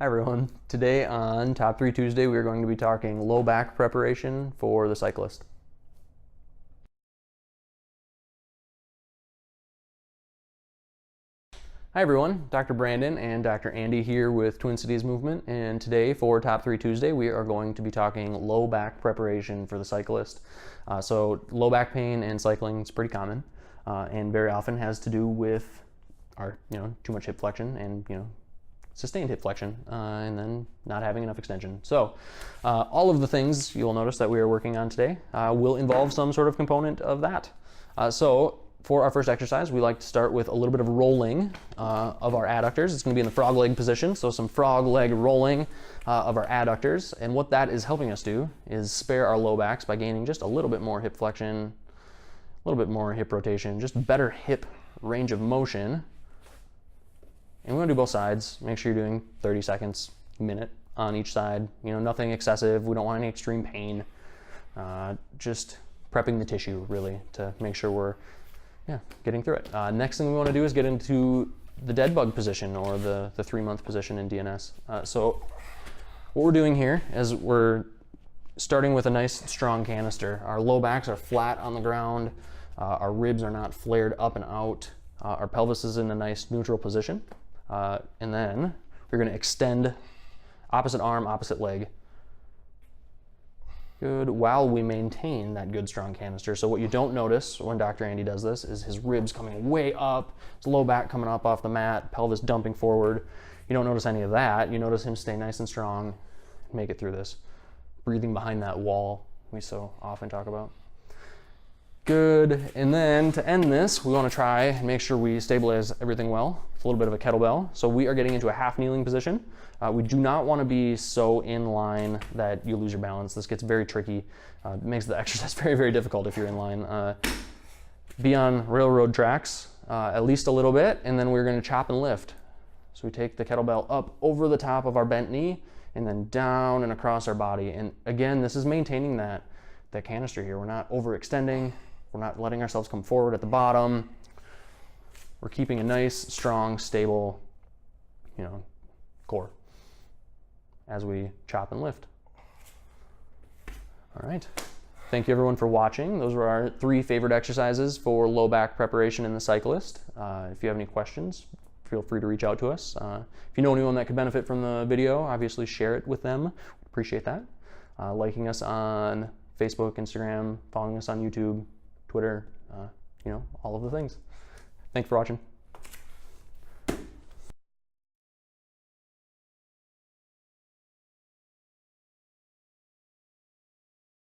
Hi everyone. Today on Top 3 Tuesday, we are going to be talking low back preparation for the cyclist. Hi everyone, Dr. Brandon and Dr. Andy here with Twin Cities Movement, and today for Top 3 Tuesday we are going to be talking low back preparation for the cyclist. So low back pain and cycling is pretty common and very often has to do with our too much hip flexion and sustained hip flexion and then not having enough extension. So all of the things you'll notice that we are working on today will involve some sort of component of that. So for our first exercise, we like to start with a little bit of rolling of our adductors. It's going to be in the frog leg position, so some frog leg rolling of our adductors. And what that is helping us do is spare our low backs by gaining just a little bit more hip flexion, a little bit more hip rotation, just better hip range of motion. And we want to do both sides. Make sure you're doing 30 seconds, a minute on each side. Nothing excessive. We don't want any extreme pain. Just prepping the tissue, really, to make sure we're getting through it. Next thing we want to do is get into the dead bug position, or the 3-month position in DNS. So what we're doing here is we're starting with a nice strong canister. Our low backs are flat on the ground. Our ribs are not flared up and out. Our pelvis is in a nice neutral position. And then we're going to extend opposite arm, opposite leg. Good, while we maintain that good strong canister. So what you don't notice when Dr. Andy does this is his ribs coming way up, his low back coming up off the mat, pelvis dumping forward. You don't notice any of that. You notice him stay nice and strong, make it through this. Breathing behind that wall we so often talk about. Good, and then to end this, we want to try and make sure we stabilize everything well. It's a little bit of a kettlebell. So we are getting into a half kneeling position. We do not want to be so in line that you lose your balance. This gets very tricky. It makes the exercise very, very difficult if you're in line. Be on railroad tracks at least a little bit, and then we're going to chop and lift. So we take the kettlebell up over the top of our bent knee and then down and across our body. And again, this is maintaining that canister here. We're not overextending. We're not letting ourselves come forward at the bottom. We're keeping a nice, strong, stable, core as we chop and lift. All right. Thank you everyone for watching. Those were our 3 favorite exercises for low back preparation in the cyclist. If you have any questions, feel free to reach out to us. If you know anyone that could benefit from the video, obviously share it with them. Appreciate that. Liking us on Facebook, Instagram, following us on YouTube, Twitter, all of the things. Thanks for watching.